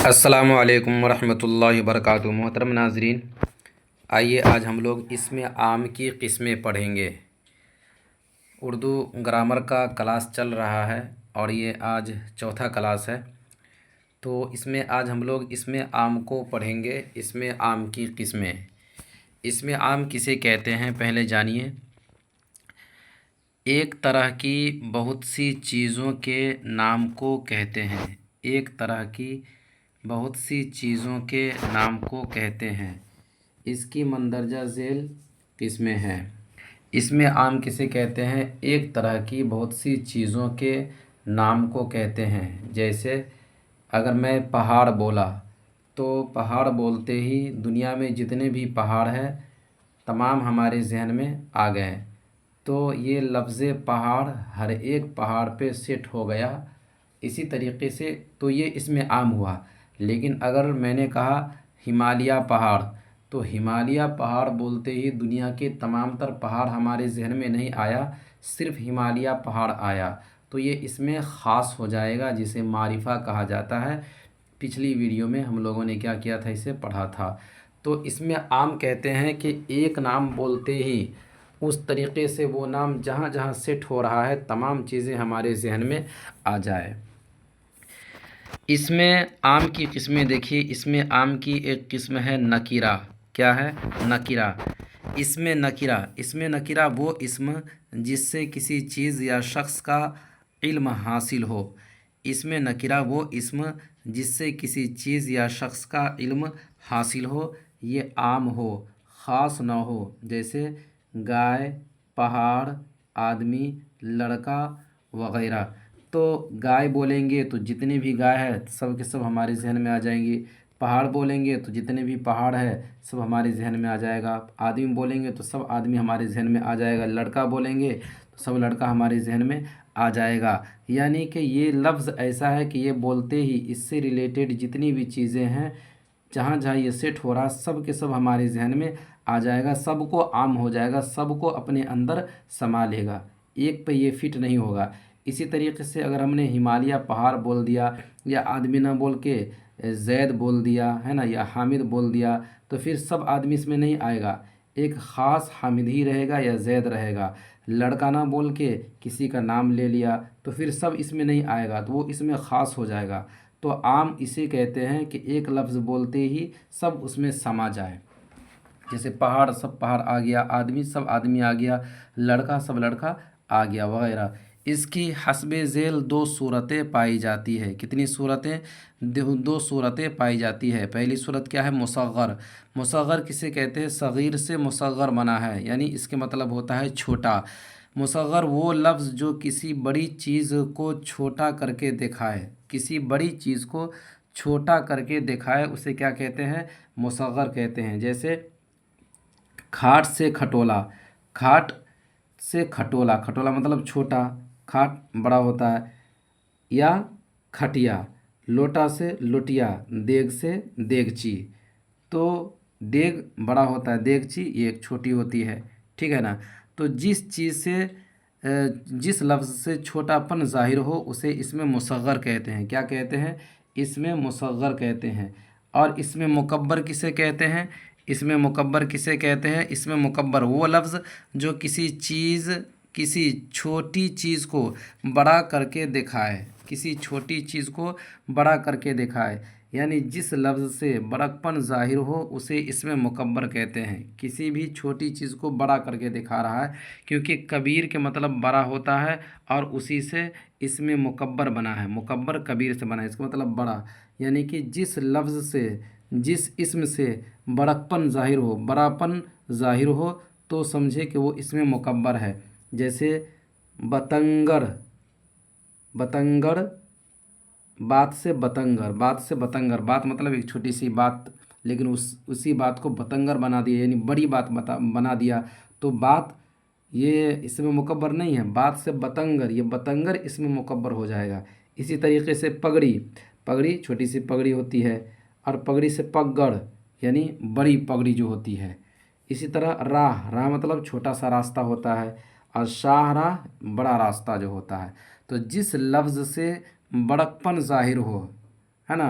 السلام علیکم ورحمۃ اللہ وبرکاتہ۔ محترم ناظرین، آئیے آج ہم لوگ اسم عام کی قسمیں پڑھیں گے۔ اردو گرامر کا کلاس چل رہا ہے اور یہ آج چوتھا کلاس ہے، تو اس میں آج ہم لوگ اسم عام کو پڑھیں گے۔ اسم عام کی قسمیں۔ اسم عام کسے کہتے ہیں پہلے جانیے۔ ایک طرح کی بہت سی چیزوں کے نام کو کہتے ہیں۔ ایک طرح کی بہت سی چیزوں کے نام کو کہتے ہیں۔ اس کی مندرجہ ذیل قسمیں ہیں۔ اسم عام کسے کہتے ہیں؟ ایک طرح کی بہت سی چیزوں کے نام کو کہتے ہیں۔ جیسے اگر میں پہاڑ بولا تو پہاڑ بولتے ہی دنیا میں جتنے بھی پہاڑ ہیں تمام ہمارے ذہن میں آ گئے، تو یہ لفظ پہاڑ ہر ایک پہاڑ پہ سیٹ ہو گیا۔ اسی طریقے سے تو یہ اسم عام ہوا۔ لیکن اگر میں نے کہا ہمالیہ پہاڑ، تو ہمالیہ پہاڑ بولتے ہی دنیا کے تمام تر پہاڑ ہمارے ذہن میں نہیں آیا، صرف ہمالیہ پہاڑ آیا، تو یہ اس میں خاص ہو جائے گا، جسے معرفہ کہا جاتا ہے۔ پچھلی ویڈیو میں ہم لوگوں نے کیا کیا تھا، اسے پڑھا تھا۔ تو اس میں عام کہتے ہیں کہ ایک نام بولتے ہی اس طریقے سے وہ نام جہاں جہاں سیٹ ہو رہا ہے تمام چیزیں ہمارے ذہن میں آ جائے۔ اس میں عام کی قسمیں دیکھیے۔ اس میں عام کی ایک قسم ہے نکیرہ۔ کیا ہے؟ نکیرہ۔ اسم نکیرہ۔ اسم نکیرہ وہ اسم جس سے کسی چیز یا شخص کا علم حاصل ہو۔ اسم نکیرہ وہ اسم جس سے کسی چیز یا شخص کا علم حاصل ہو، یہ عام ہو، خاص نہ ہو۔ جیسے گائے، پہاڑ، آدمی، لڑکا وغیرہ۔ تو گائے بولیں گے تو جتنے بھی گائے ہیں سب کے سب ہمارے ذہن میں آ جائیں گی۔ پہاڑ بولیں گے تو جتنے بھی پہاڑ ہے سب ہمارے ذہن میں آ جائے گا۔ آدمی بولیں گے تو سب آدمی ہمارے ذہن میں آ جائے گا۔ لڑکا بولیں گے تو سب لڑکا ہمارے ذہن میں آ جائے گا۔ یعنی کہ یہ لفظ ایسا ہے کہ یہ بولتے ہی اس سے ریلیٹڈ جتنی بھی چیزیں ہیں جہاں جہاں یہ سیٹ ہو رہا سب کے سب ہمارے ذہن میں آ جائے گا، سب کو عام ہو جائے گا، سب کو اپنے اندر سما لے گا، ایک پہ یہ فٹ نہیں ہوگا۔ اسی طریقے سے اگر ہم نے ہمالیہ پہاڑ بول دیا یا آدمی نہ بول کے زید بول دیا ہے نا، یا حامد بول دیا، تو پھر سب آدمی اس میں نہیں آئے گا، ایک خاص حامد ہی رہے گا یا زید رہے گا۔ لڑکا نہ بول کے کسی کا نام لے لیا تو پھر سب اس میں نہیں آئے گا، تو وہ اس میں خاص ہو جائے گا۔ تو عام اسے کہتے ہیں کہ ایک لفظ بولتے ہی سب اس میں سما جائے۔ جیسے پہاڑ، سب پہاڑ آ گیا، آدمی، سب آدمی آ گیا، لڑکا، سب لڑکا آ گیا وغیرہ۔ اس کی حسب ذیل دو صورتیں پائی جاتی ہے۔ کتنی صورتیں؟ دو صورتیں پائی جاتی ہے۔ پہلی صورت کیا ہے؟ مصغر۔ مصغر کسے کہتے ہیں؟ صغیر سے مصغر بنا ہے، یعنی اس کے مطلب ہوتا ہے چھوٹا۔ مصغر وہ لفظ جو کسی بڑی چیز کو چھوٹا کر کے دکھائے، کسی بڑی چیز کو چھوٹا کر کے دکھائے، اسے کیا کہتے ہیں؟ مصغر کہتے ہیں۔ جیسے کھاٹ سے کھٹولا۔ کھاٹ سے کھٹولا، کھٹولا مطلب چھوٹا، کھاٹ بڑا ہوتا ہے۔ یا کھٹیا۔ لوٹا سے لوٹیا، دیگ سے دیگچی۔ تو دیگ بڑا ہوتا ہے، دیگچی یہ ایک چھوٹی ہوتی ہے، ٹھیک ہے نا۔ تو جس چیز سے جس لفظ سے چھوٹا پن ظاہر ہو اسے اس میں مصغر کہتے ہیں۔ کیا کہتے ہیں؟ اس میں مصغر کہتے ہیں۔ اور اس میں مکبر کسے کہتے ہیں؟ اس میں مکبر کسے کہتے ہیں؟ اس میں مکبر وہ لفظ جو کسی چھوٹی چیز کو بڑا کر کے دکھائے، کسی چھوٹی چیز کو بڑا کر کے دکھائے، یعنی جس لفظ سے بڑکپن ظاہر ہو اسے اس میں مکبر کہتے ہیں۔ کسی بھی چھوٹی چیز کو بڑا کر کے دکھا رہا ہے، کیونکہ کبیر کے مطلب بڑا ہوتا ہے اور اسی سے اس میں مکبر بنا ہے۔ مکبر کبیر سے بنا ہے، اس کا مطلب بڑا، یعنی کہ جس لفظ سے، جس اسم سے بڑکپن ظاہر ہو، بڑاپن ظاہر ہو، تو سمجھے کہ وہ اس میں مکبر ہے۔ جیسے بتنگڑ۔ بتنگڑ، بات سے بتنگر، بات سے بتنگر، بات مطلب ایک چھوٹی سی بات، لیکن اسی بات کو بتنگر بنا دیا، یعنی بڑی بات بنا دیا، تو بات یہ اس میں مکبر نہیں ہے۔ بات سے بتنگر، یہ بتنگر اس میں مکبر ہو جائے گا۔ اسی طریقے سے پگڑی۔ پگڑی چھوٹی سی پگڑی ہوتی ہے، اور پگڑی سے پگڑ یعنی بڑی پگڑی جو ہوتی ہے۔ اسی طرح راہ۔ راہ مطلب چھوٹا سا راستہ ہوتا ہے، اور شاہراہ بڑا راستہ جو ہوتا ہے۔ تو جس لفظ سے بڑکپن ظاہر ہو، ہے نا،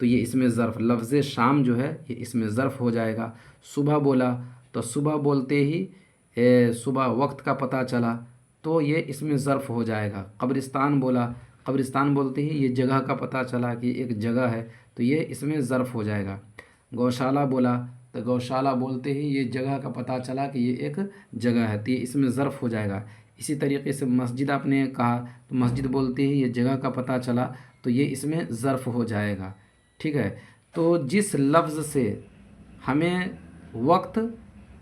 تو یہ اس میں ظرف، لفظ شام جو ہے یہ اس میں ظرف ہو جائے گا۔ صبح بولا تو صبح بولتے ہی صبح وقت کا پتہ چلا تو یہ اس میں ظرف ہو جائے گا۔ قبرستان بولا، قبرستان بولتے ہی یہ جگہ کا پتہ چلا کہ ایک جگہ ہے تو یہ اس میں ظرف ہو جائے گا۔ گوشالہ بولا تو گوشالہ بولتے ہی یہ جگہ کا پتہ چلا کہ یہ ایک جگہ ہے تو یہ اس میں ظرف ہو جائے گا۔ اسی طریقے سے مسجد آپ نے کہا تو مسجد بولتے ہی یہ جگہ کا پتہ چلا تو یہ اس میں ظرف ہو جائے گا، ٹھیک ہے۔ تو جس لفظ سے ہمیں وقت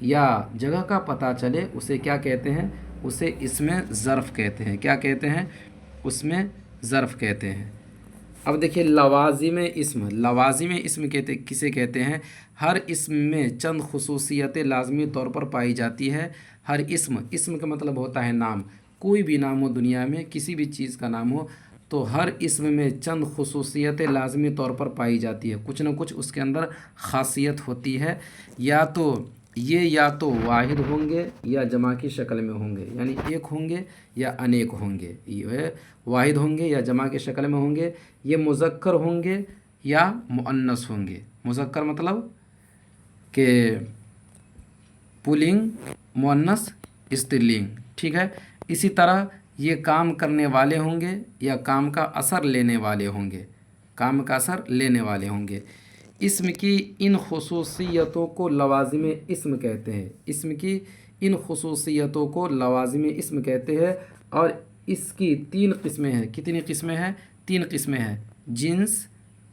یا جگہ کا پتہ چلے اسے کیا کہتے ہیں؟ اسے اس میں ظرف کہتے ہیں۔ کیا کہتے ہیں؟ اس میں ظرف کہتے ہیں۔ اب دیکھیے لوازم اسم، لوازم اسم کسے کہتے ہیں؟ ہر اسم میں چند خصوصیتیں لازمی طور پر پائی جاتی ہے۔ ہر اسم کا مطلب ہوتا ہے نام، کوئی بھی نام ہو دنیا میں، کسی بھی چیز کا نام ہو تو ہر اسم میں چند خصوصیتیں لازمی طور پر پائی جاتی ہے، کچھ نہ کچھ اس کے اندر خاصیت ہوتی ہے۔ یا تو واحد ہوں گے یا جمع کی شکل میں ہوں گے، یعنی ایک ہوں گے یا انیک ہوں گے، یہ واحد ہوں گے یا جمع کی شکل میں ہوں گے، یہ مذکر ہوں گے یا مؤنث ہوں گے۔ مذکر مطلب کہ پولنگ، مؤنث استرلنگ، ٹھیک ہے۔ اسی طرح یہ کام کرنے والے ہوں گے یا کام کا اثر لینے والے ہوں گے، کام کا اثر لینے والے ہوں گے۔ اسم کی ان خصوصیتوں کو لوازم اسم کہتے ہیں، اسم کی ان خصوصیتوں کو لوازم اسم کہتے ہیں، اور اس کی 3 قسمیں ہیں۔ کتنی قسمیں ہیں؟ 3 قسمیں ہیں، جنس،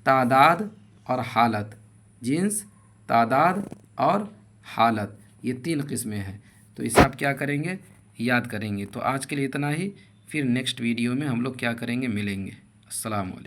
تعداد اور حالت۔ جنس، تعداد اور حالت، یہ 3 قسمیں ہیں۔ تو اسے آپ کیا کریں گے؟ یاد کریں گے۔ تو آج کے لیے اتنا ہی، پھر نیکسٹ ویڈیو میں ہم لوگ کیا کریں گے؟ ملیں گے۔ السلام علیکم۔